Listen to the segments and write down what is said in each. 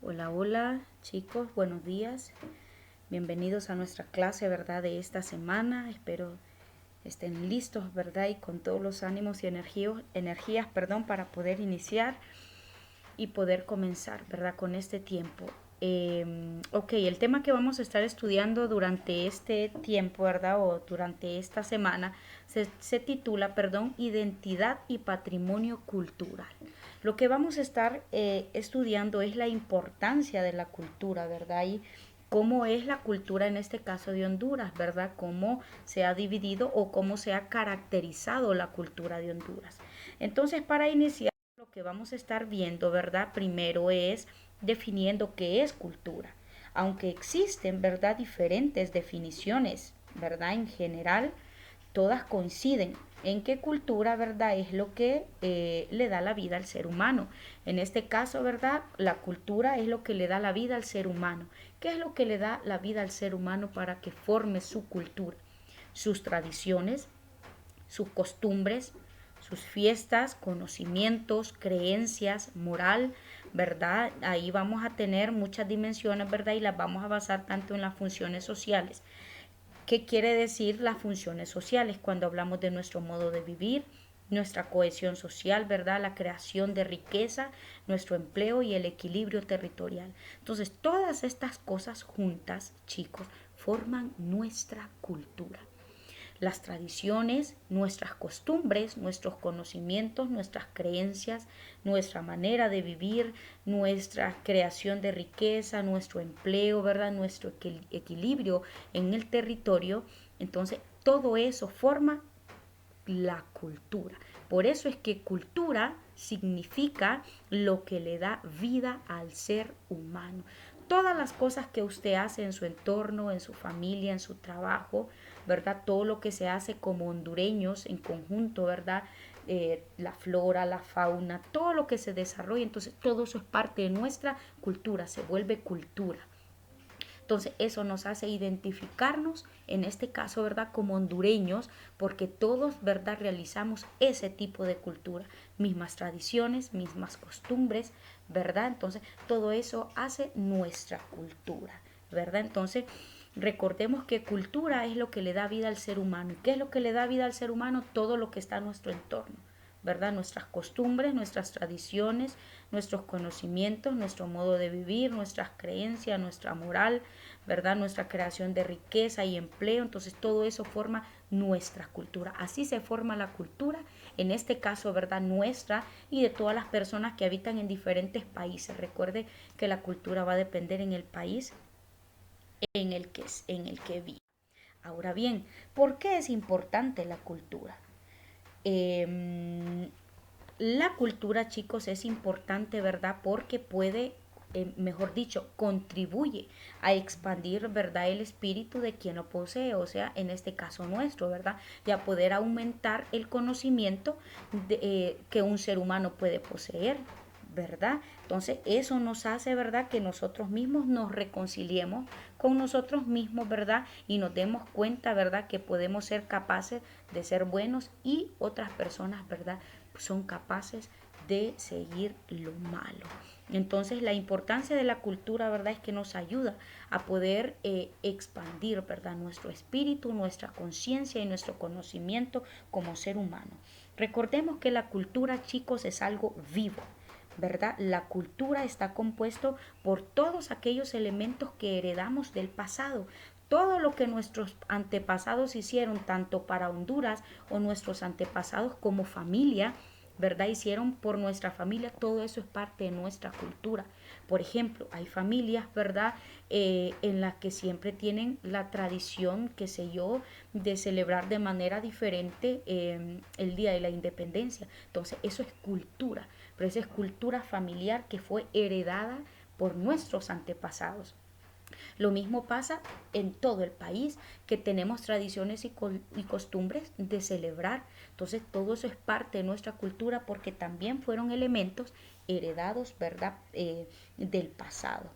Hola, hola chicos, buenos días. Bienvenidos a nuestra clase, ¿verdad? De esta semana. Espero estén listos, ¿verdad? Y con todos los ánimos y energías, para poder iniciar y poder comenzar, ¿verdad? Con este tiempo. Ok, el tema que vamos a estar estudiando durante este tiempo, ¿verdad? O durante esta semana se titula, Identidad y Patrimonio Cultural. Lo que vamos a estar estudiando es la importancia de la cultura, ¿verdad? Y cómo es la cultura en este caso de Honduras, ¿verdad? Cómo se ha dividido o cómo se ha caracterizado la cultura de Honduras. Entonces, para iniciar, lo que vamos a estar viendo, ¿verdad? Primero es definiendo qué es cultura. Aunque existen, ¿verdad? Diferentes definiciones, ¿verdad? En general, todas coinciden en que cultura, ¿verdad? Es lo que le da la vida al ser humano. En este caso, ¿verdad? La cultura es lo que le da la vida al ser humano. ¿Qué es lo que le da la vida al ser humano para que forme su cultura? Sus tradiciones, sus costumbres, sus fiestas, conocimientos, creencias, moral, ¿verdad? Ahí vamos a tener muchas dimensiones, ¿verdad? Y las vamos a basar tanto en las funciones sociales. ¿Qué quiere decir las funciones sociales? Cuando hablamos de nuestro modo de vivir, nuestra cohesión social, ¿verdad? La creación de riqueza, nuestro empleo y el equilibrio territorial. Entonces, todas estas cosas juntas, chicos, forman nuestra cultura. Las tradiciones, nuestras costumbres, nuestros conocimientos, nuestras creencias, nuestra manera de vivir, nuestra creación de riqueza, nuestro empleo, ¿verdad? Nuestro equilibrio en el territorio. Entonces, todo eso forma la cultura. Por eso es que cultura significa lo que le da vida al ser humano. Todas las cosas que usted hace en su entorno, en su familia, en su trabajo, ¿verdad? Todo lo que se hace como hondureños en conjunto, ¿verdad? La flora, la fauna, todo lo que se desarrolla, entonces todo eso es parte de nuestra cultura, se vuelve cultura. Entonces eso nos hace identificarnos, en este caso, ¿verdad? Como hondureños, porque todos, ¿verdad? Realizamos ese tipo de cultura, mismas tradiciones, mismas costumbres, ¿verdad? Entonces todo eso hace nuestra cultura, ¿verdad? Entonces recordemos que cultura es lo que le da vida al ser humano. ¿Y qué es lo que le da vida al ser humano? Todo lo que está en nuestro entorno. ¿Verdad? Nuestras costumbres, nuestras tradiciones, nuestros conocimientos, nuestro modo de vivir, nuestras creencias, nuestra moral, ¿verdad? Nuestra creación de riqueza y empleo. Entonces todo eso forma nuestra cultura. Así se forma la cultura, en este caso, ¿verdad? Nuestra y de todas las personas que habitan en diferentes países. Recuerde que la cultura va a depender en el país en el que vive. Ahora bien, ¿por qué es importante la cultura? Eh, la cultura, chicos, es importante, ¿verdad? Porque puede, mejor dicho, contribuye a expandir, ¿verdad? El espíritu de quien lo posee, o sea, en este caso nuestro, ¿verdad? Y a poder aumentar el conocimiento que un ser humano puede poseer, ¿verdad? Entonces eso nos hace, ¿verdad? Que nosotros mismos nos reconciliemos con nosotros mismos, ¿verdad? Y nos demos cuenta, ¿verdad? Que podemos ser capaces de ser buenos y otras personas, ¿verdad? Son capaces de seguir lo malo. Entonces la importancia de la cultura, ¿verdad? Es que nos ayuda a poder expandir, ¿verdad? Nuestro espíritu, nuestra conciencia y nuestro conocimiento como ser humano. Recordemos que la cultura, chicos, es algo vivo, ¿verdad? La cultura está compuesto por todos aquellos elementos que heredamos del pasado. Todo lo que nuestros antepasados hicieron, tanto para Honduras o nuestros antepasados como familia, ¿verdad? Hicieron por nuestra familia, todo eso es parte de nuestra cultura. Por ejemplo, hay familias, ¿verdad? En las que siempre tienen la tradición, qué sé yo, de celebrar de manera diferente el Día de la Independencia. Entonces, eso es cultura, pero esa es cultura familiar que fue heredada por nuestros antepasados. Lo mismo pasa en todo el país, que tenemos tradiciones y costumbres de celebrar. Entonces todo eso es parte de nuestra cultura porque también fueron elementos heredados, ¿verdad? Del pasado.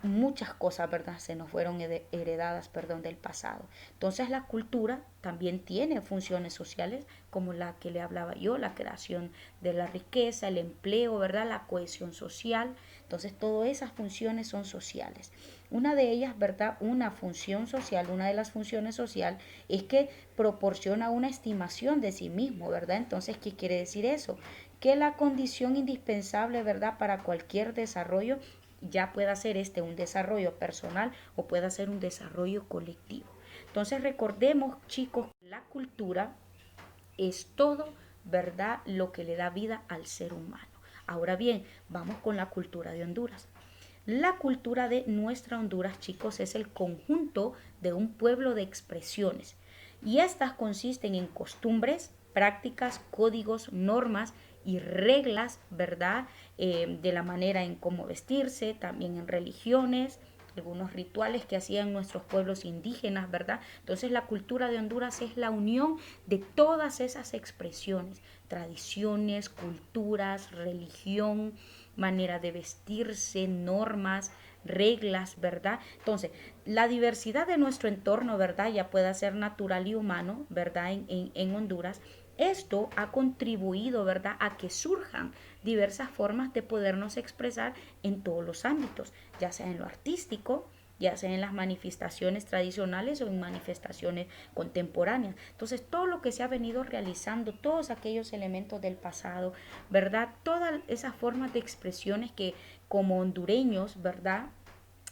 muchas cosas, ¿verdad? Se nos fueron heredadas, perdón, del pasado. Entonces la cultura también tiene funciones sociales como la que le hablaba yo, la creación de la riqueza, el empleo, ¿verdad? La cohesión social. Entonces todas esas funciones son sociales. Una de ellas, ¿verdad? Una función social, una de las funciones sociales es que proporciona una estimación de sí mismo, ¿verdad? Entonces, ¿qué quiere decir eso? Que la condición indispensable, ¿verdad? Para cualquier desarrollo, ya pueda ser un desarrollo personal o pueda ser un desarrollo colectivo. Entonces, recordemos, chicos, la cultura es todo, ¿verdad? Lo que le da vida al ser humano. Ahora bien, vamos con la cultura de Honduras. La cultura de nuestra Honduras, chicos, es el conjunto de un pueblo de expresiones y estas consisten en costumbres, prácticas, códigos, normas y reglas, ¿verdad? De la manera en cómo vestirse, también en religiones, algunos rituales que hacían nuestros pueblos indígenas, ¿verdad? Entonces la cultura de Honduras es la unión de todas esas expresiones, tradiciones, culturas, religión, manera de vestirse, normas, reglas, ¿verdad? Entonces, la diversidad de nuestro entorno, ¿verdad? Ya pueda ser natural y humano, ¿verdad? En Honduras. Esto ha contribuido, ¿verdad?, a que surjan diversas formas de podernos expresar en todos los ámbitos, ya sea en lo artístico, ya sea en las manifestaciones tradicionales o en manifestaciones contemporáneas. Entonces, todo lo que se ha venido realizando, todos aquellos elementos del pasado, ¿verdad? Todas esas formas de expresiones que como hondureños, ¿verdad?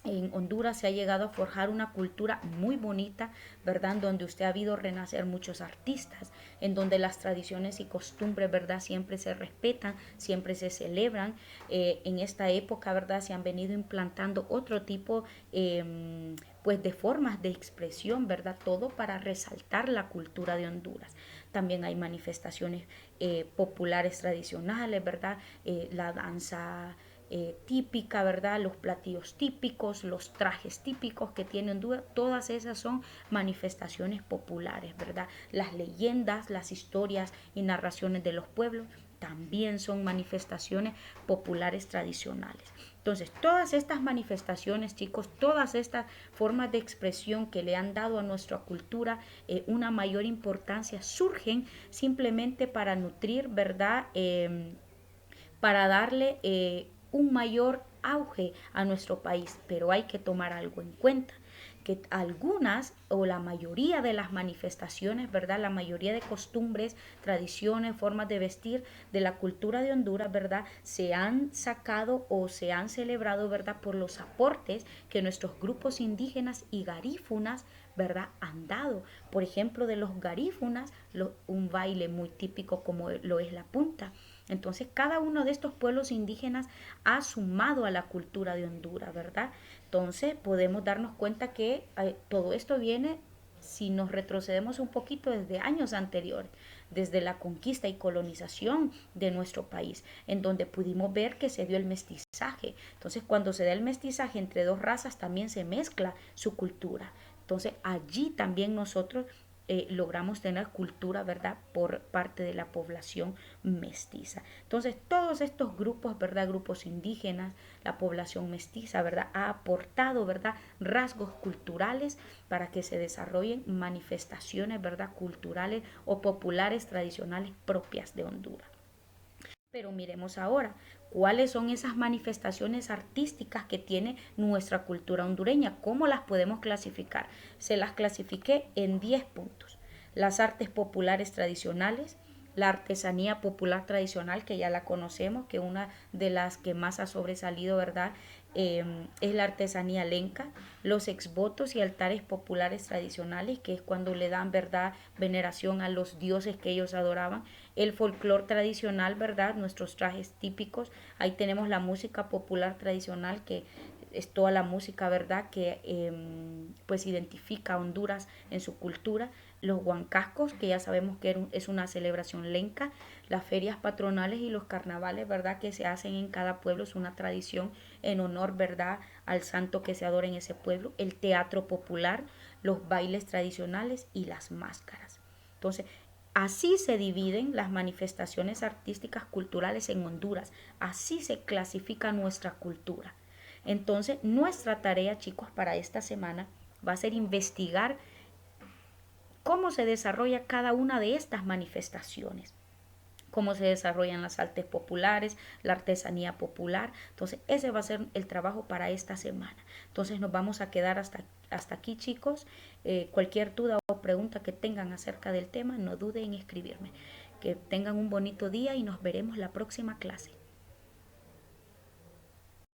En Honduras se ha llegado a forjar una cultura muy bonita, ¿verdad? En donde usted ha habido renacer muchos artistas, en donde las tradiciones y costumbres, ¿verdad? Siempre se respetan, siempre se celebran. En esta época, ¿verdad? Se han venido implantando otro tipo, pues, de formas de expresión, ¿verdad? Todo para resaltar la cultura de Honduras. También hay manifestaciones populares tradicionales, ¿verdad? La danza típica, ¿verdad? Los platillos típicos, los trajes típicos que tiene Honduras, todas esas son manifestaciones populares, ¿verdad? Las leyendas, las historias y narraciones de los pueblos también son manifestaciones populares tradicionales. Entonces, todas estas manifestaciones, chicos, todas estas formas de expresión que le han dado a nuestra cultura una mayor importancia, surgen simplemente para nutrir, ¿verdad? Para darle un mayor auge a nuestro país, pero hay que tomar algo en cuenta, que algunas o la mayoría de las manifestaciones, ¿verdad? La mayoría de costumbres, tradiciones, formas de vestir de la cultura de Honduras, ¿verdad? Se han sacado o se han celebrado, ¿verdad? Por los aportes que nuestros grupos indígenas y garífunas, ¿verdad? Han dado. Por ejemplo, de los garífunas, un baile muy típico como lo es la punta. Entonces, cada uno de estos pueblos indígenas ha sumado a la cultura de Honduras, ¿verdad? Entonces, podemos darnos cuenta que todo esto viene, si nos retrocedemos un poquito, desde años anteriores, desde la conquista y colonización de nuestro país, en donde pudimos ver que se dio el mestizaje. Entonces, cuando se da el mestizaje entre dos razas, también se mezcla su cultura. Entonces, allí también nosotros logramos tener cultura, ¿verdad?, por parte de la población mestiza. Entonces, todos estos grupos, ¿verdad?, grupos indígenas, la población mestiza, ¿verdad?, ha aportado, ¿verdad?, rasgos culturales para que se desarrollen manifestaciones, ¿verdad?, culturales o populares tradicionales propias de Honduras. Pero miremos ahora, ¿cuáles son esas manifestaciones artísticas que tiene nuestra cultura hondureña? ¿Cómo las podemos clasificar? Se las clasifiqué en 10 puntos. Las artes populares tradicionales, la artesanía popular tradicional, que ya la conocemos, que una de las que más ha sobresalido, ¿verdad? Es la artesanía lenca, los exvotos y altares populares tradicionales, que es cuando le dan, ¿verdad?, veneración a los dioses que ellos adoraban, el folclore tradicional, ¿verdad?, nuestros trajes típicos, ahí tenemos la música popular tradicional, que es toda la música, ¿verdad?, que pues identifica a Honduras en su cultura, los huancascos, que ya sabemos que es una celebración lenca, las ferias patronales y los carnavales, ¿verdad?, que se hacen en cada pueblo, es una tradición en honor, ¿verdad?, al santo que se adora en ese pueblo, el teatro popular, los bailes tradicionales y las máscaras. Entonces, así se dividen las manifestaciones artísticas culturales en Honduras, así se clasifica nuestra cultura. Entonces, nuestra tarea, chicos, para esta semana va a ser investigar cómo se desarrolla cada una de estas manifestaciones, cómo se desarrollan las artes populares, la artesanía popular. Entonces, ese va a ser el trabajo para esta semana. Entonces, nos vamos a quedar hasta aquí, chicos. Cualquier duda o pregunta que tengan acerca del tema, no duden en escribirme. Que tengan un bonito día y nos veremos la próxima clase.